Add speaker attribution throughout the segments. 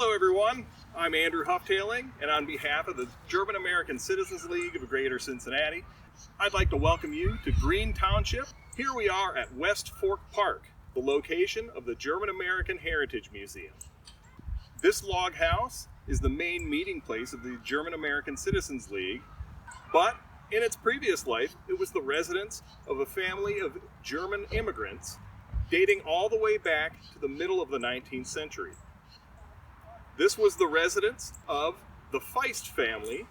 Speaker 1: Hello everyone, I'm Andrew Hufftailing, and on behalf of the German American Citizens League of Greater Cincinnati, I'd like to welcome you to Green Township. Here we are at West Fork Park, the location of the German American Heritage Museum. This log house is the main meeting place of the German American Citizens League, but in its previous life, it was the residence of a family of German immigrants dating all the way back to the middle of the 19th century. This was the residence of the Feist family,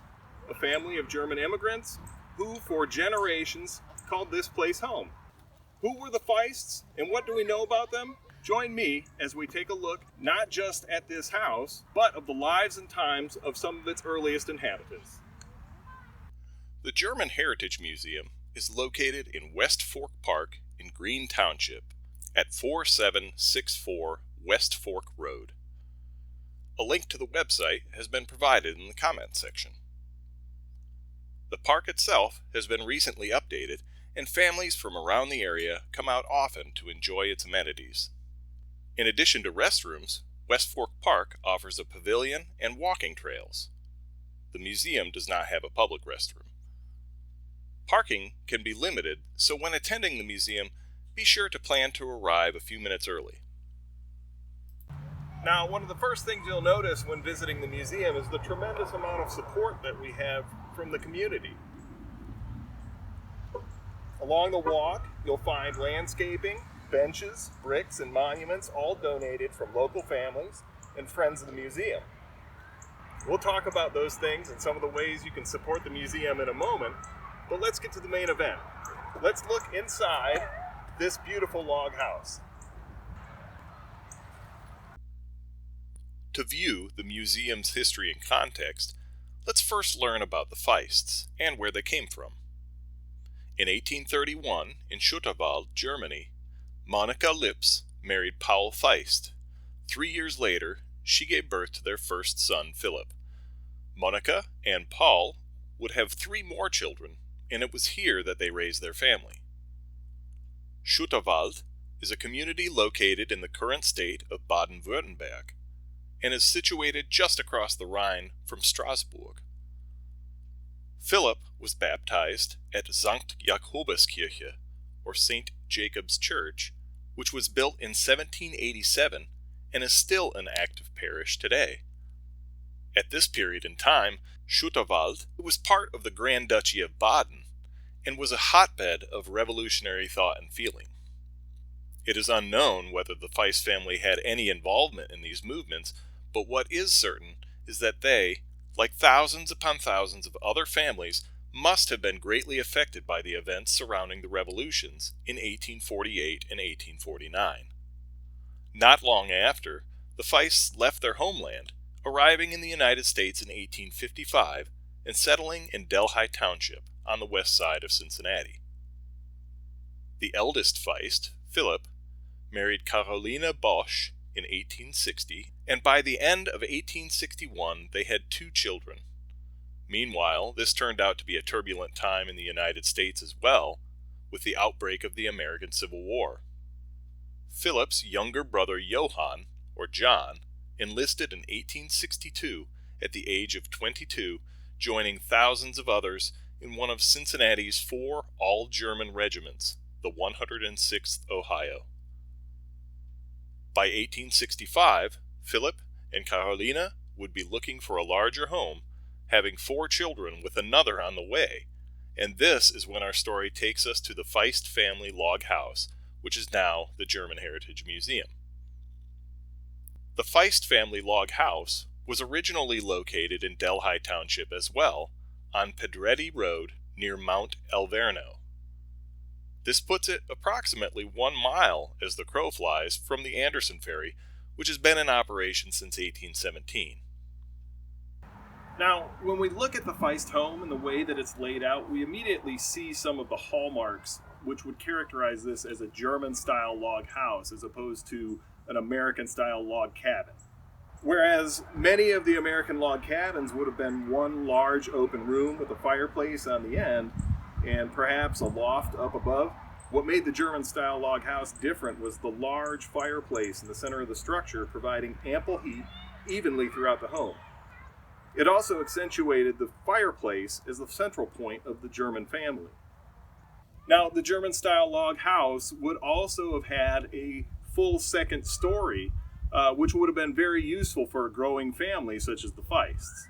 Speaker 1: a family of German immigrants who for generations called this place home. Who were the Feists and what do we know about them? Join me as we take a look not just at this house, but of the lives and times of some of its earliest inhabitants. The German Heritage Museum is located in West Fork Park in Green Township at 4764 West Fork Road. A link to the website has been provided in the comments section. The park itself has been recently updated, and families from around the area come out often to enjoy its amenities. In addition to restrooms, West Fork Park offers a pavilion and walking trails. The museum does not have a public restroom. Parking can be limited, so when attending the museum, be sure to plan to arrive a few minutes early. Now, one of the first things you'll notice when visiting the museum is the tremendous amount of support that we have from the community. Along the walk, you'll find landscaping, benches, bricks, and monuments, all donated from local families and friends of the museum. We'll talk about those things and some of the ways you can support the museum in a moment, but let's get to the main event. Let's look inside this beautiful log house. To view the museum's history and context, let's first learn about the Feists and where they came from. In 1831, in Schutterwald, Germany, Monika Lips married Paul Feist. 3 years later, she gave birth to their first son, Philip. Monika and Paul would have 3 more children, and it was here that they raised their family. Schutterwald is a community located in the current state of Baden-Württemberg, and is situated just across the Rhine from Strasbourg. Philip was baptized at St. Jakobuskirche, or St. Jacob's Church, which was built in 1787 and is still an active parish today. At this period in time, Schutterwald was part of the Grand Duchy of Baden and was a hotbed of revolutionary thought and feeling. It is unknown whether the Feist family had any involvement in these movements, but what is certain is that they, like thousands upon thousands of other families, must have been greatly affected by the events surrounding the revolutions in 1848 and 1849. Not long after, the Feists left their homeland, arriving in the United States in 1855 and settling in Delhi Township on the west side of Cincinnati. The eldest Feist, Philip, married Carolina Bosch in 1860, and by the end of 1861 they had 2 children. Meanwhile, this turned out to be a turbulent time in the United States as well, with the outbreak of the American Civil War. Philip's younger brother Johann, or John, enlisted in 1862 at the age of 22, joining thousands of others in one of Cincinnati's 4 all-German regiments, the 106th Ohio. By 1865, Philip and Carolina would be looking for a larger home, having 4 children with another on the way, and this is when our story takes us to the Feist family log house, which is now the German Heritage Museum. The Feist family log house was originally located in Delhi Township as well, on Pedretti Road near Mount Alverno. This puts it approximately 1 mile as the crow flies from the Anderson Ferry, which has been in operation since 1817. Now, when we look at the Feist home and the way that it's laid out, we immediately see some of the hallmarks which would characterize this as a German-style log house as opposed to an American-style log cabin. Whereas many of the American log cabins would have been one large open room with a fireplace on the end, and perhaps a loft up above. What made the German-style log house different was the large fireplace in the center of the structure, providing ample heat
Speaker 2: evenly throughout the home. It also accentuated the fireplace as the central point of the German family. Now, the German style log house would also have had a full second story, which would have been very useful for a growing family such as the Feists.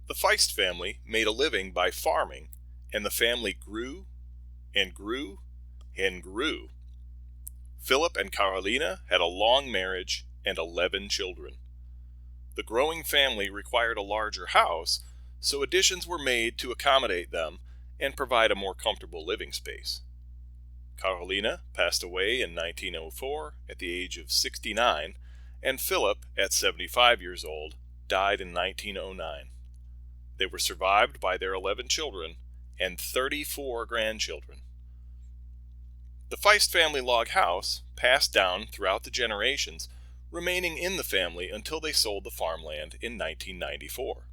Speaker 1: The Feist family made a living by farming, and the family grew and grew and grew. Philip and Carolina had a long marriage and 11 children. The growing family required a larger house, so additions were made to accommodate them and provide a more comfortable living space. Carolina passed away in 1904 at the age of 69, and Philip, at 75 years old, died in 1909. They were survived by their 11 children and 34 grandchildren. The Feist family log house passed down throughout the generations, remaining in the family until they sold the farmland in 1994.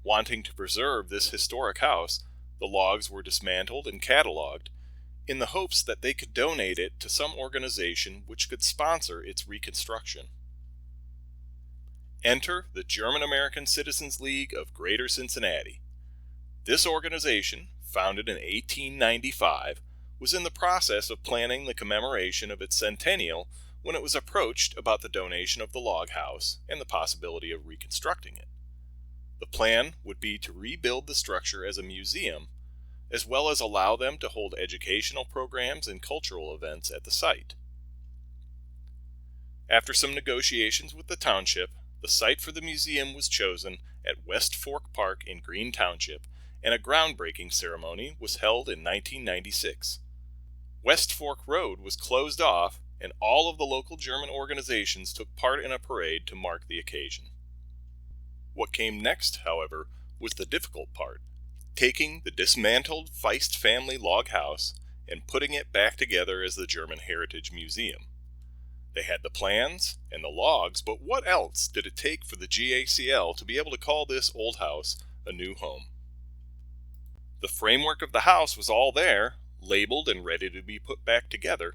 Speaker 1: Wanting to preserve this historic house, the logs were dismantled and cataloged in the hopes that they could donate it to some organization which could sponsor its reconstruction. Enter the German American Citizens League of Greater Cincinnati. This organization, founded in 1895, was in the process of planning the commemoration of its centennial when it was approached about the donation of the log house and the possibility of reconstructing it. The plan would be to rebuild the structure as a museum, as well as allow them to hold educational programs and cultural events at the site. After some negotiations with the township, the site for the museum was chosen at West Fork Park in Green Township, and a groundbreaking ceremony was held in 1996. West Fork Road was closed off, and all of the local German organizations took part in a parade to mark the occasion. What came next, however, was the difficult part: taking the dismantled Feist family log house and putting it back together as the German Heritage Museum. They had the plans and the logs, but what else did it take for the GACL to be able to call this old house a new home? The framework of the house was all there, labeled and ready to be put back together,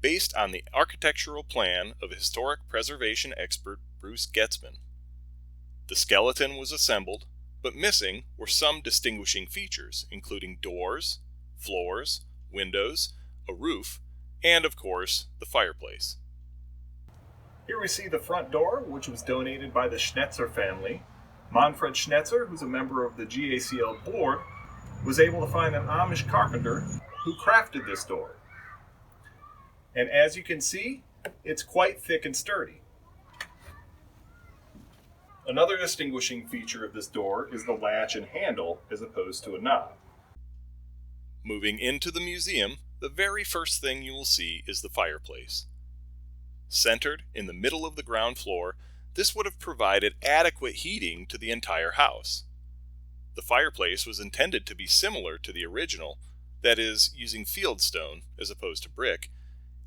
Speaker 1: based on the architectural plan of historic preservation expert Bruce Getzmann. The skeleton was assembled, but missing were some distinguishing features, including doors, floors, windows, a roof, and of course, the fireplace.
Speaker 2: Here we see the front door, which was donated by the Schnetzer family. Manfred Schnetzer, who's a member of the GACL board, was able to find an Amish carpenter who crafted this door. And as you can see, it's quite thick and sturdy. Another distinguishing feature of this door is the latch and handle as opposed to a knob.
Speaker 1: Moving into the museum, the very first thing you will see is the fireplace. Centered in the middle of the ground floor, this would have provided adequate heating to the entire house. The fireplace was intended to be similar to the original, that is, using fieldstone as opposed to brick,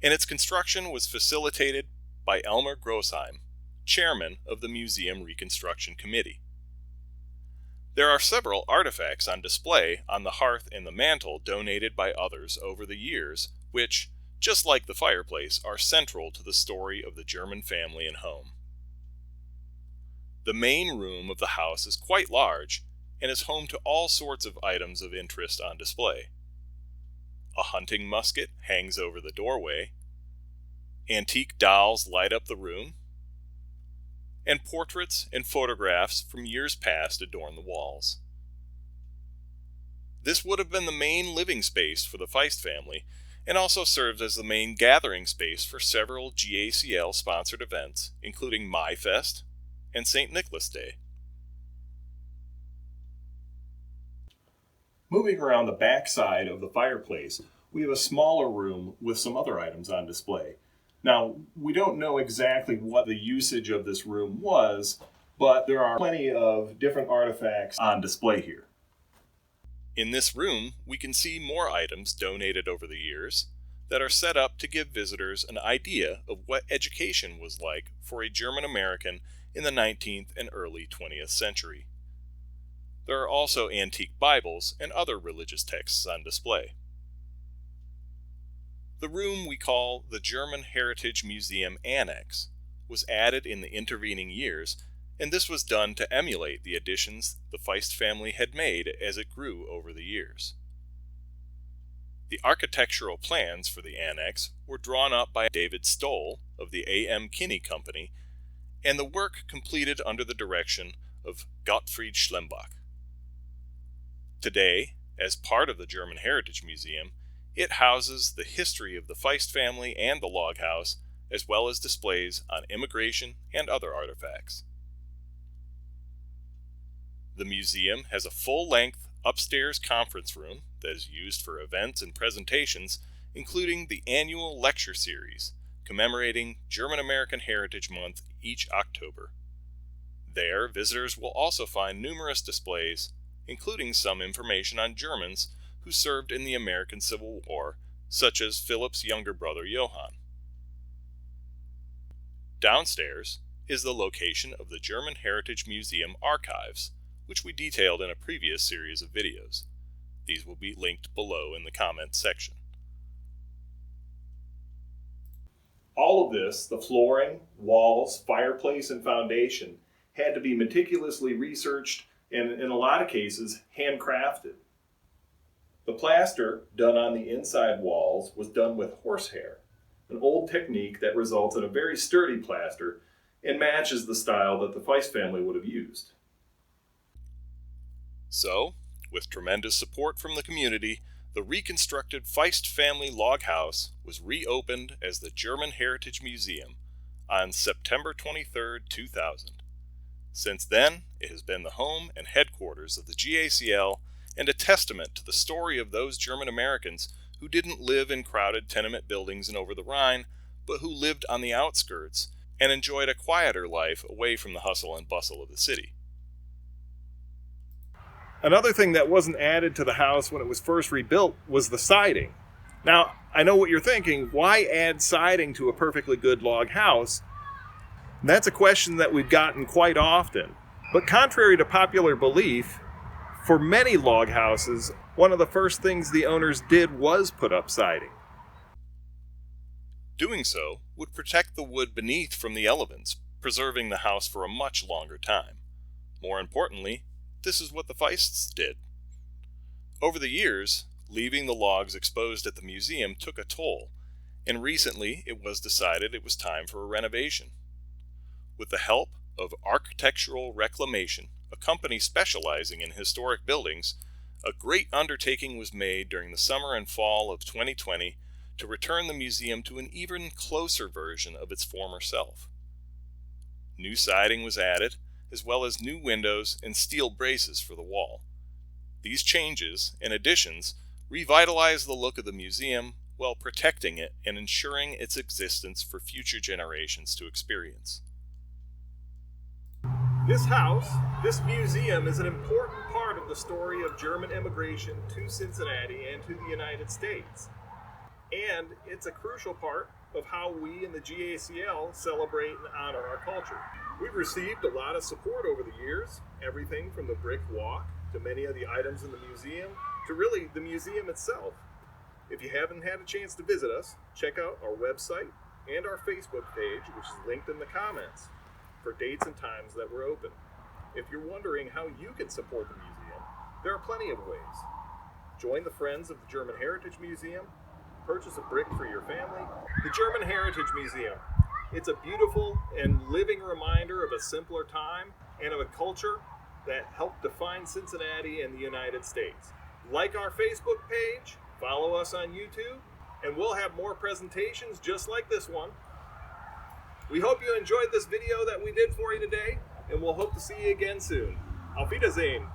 Speaker 1: and its construction was facilitated by Elmer Grossheim, chairman of the Museum Reconstruction Committee. There are several artifacts on display on the hearth and the mantel donated by others over the years, which, just like the fireplace, are central to the story of the German family and home. The main room of the house is quite large and is home to all sorts of items of interest on display. A hunting musket hangs over the doorway, antique dolls light up the room, and portraits and photographs from years past adorn the walls. This would have been the main living space for the Feist family, and also served as the main gathering space for several GACL-sponsored events, including MyFest and St. Nicholas Day.
Speaker 2: Moving around the back side of the fireplace, we have a smaller room with some other items on display. Now, we don't know exactly what the usage of this room was, but there are plenty of different artifacts on display here.
Speaker 1: In this room, we can see more items donated over the years that are set up to give visitors an idea of what education was like for a German American in the 19th and early 20th century. There are also antique Bibles and other religious texts on display. The room we call the German Heritage Museum Annex was added in the intervening years, and this was done to emulate the additions the Feist family had made as it grew over the years. The architectural plans for the annex were drawn up by David Stoll of the A.M. Kinney Company, and the work completed under the direction of Gottfried Schlembach. Today, as part of the German Heritage Museum, it houses the history of the Feist family and the log house, as well as displays on immigration and other artifacts. The museum has a full-length upstairs conference room that is used for events and presentations, including the annual lecture series commemorating German-American Heritage Month each October. There, visitors will also find numerous displays, including some information on Germans who served in the American Civil War, such as Philip's younger brother Johann. Downstairs is the location of the German Heritage Museum archives, which we detailed in a previous series of videos. These will be linked below in the comments section.
Speaker 2: All of this, the flooring, walls, fireplace, and foundation, had to be meticulously researched and, in a lot of cases, handcrafted. The plaster done on the inside walls was done with horsehair, an old technique that results in a very sturdy plaster and matches the style that the Feist family would have used.
Speaker 1: So, with tremendous support from the community, the reconstructed Feist family log house was reopened as the German Heritage Museum on September 23, 2000. Since then, it has been the home and headquarters of the GACL and a testament to the story of those German Americans who didn't live in crowded tenement buildings and over the Rhine, but who lived on the outskirts and enjoyed a quieter life away from the hustle and bustle of the city.
Speaker 2: Another thing that wasn't added to the house when it was first rebuilt was the siding. Now, I know what you're thinking, why add siding to a perfectly good log house? And that's a question that we've gotten quite often. But contrary to popular belief, for many log houses, one of the first things the owners did was put up siding.
Speaker 1: Doing so would protect the wood beneath from the elements, preserving the house for a much longer time. More importantly, this is what the Feists did. Over the years, leaving the logs exposed at the museum took a toll, and recently it was decided it was time for a renovation. With the help of Architectural Reclamation, a company specializing in historic buildings, a great undertaking was made during the summer and fall of 2020 to return the museum to an even closer version of its former self. New siding was added, as well as new windows and steel braces for the wall. These changes and additions revitalize the look of the museum while protecting it and ensuring its existence for future generations to experience. This house, this museum, is an important part of the story of German immigration to Cincinnati and to the United States. And it's a crucial part of how we in the GACL celebrate and honor our culture. We've received a lot of support over the years, everything from the brick walk to many of the items in the museum to really the museum itself. If you haven't had a chance to visit us, check out our website and our Facebook page, which is linked in the comments, for dates and times that we're open. If you're wondering how you can support the museum, there are plenty of ways. Join the Friends of the German Heritage Museum, purchase a brick for your family. The German Heritage Museum. It's a beautiful and living reminder of a simpler time and of a culture that helped define Cincinnati and the United States. Like our Facebook page, follow us on YouTube, and we'll have more presentations just like this one. We hope you enjoyed this video that we did for you today, and we'll hope to see you again soon. Auf Wiedersehen!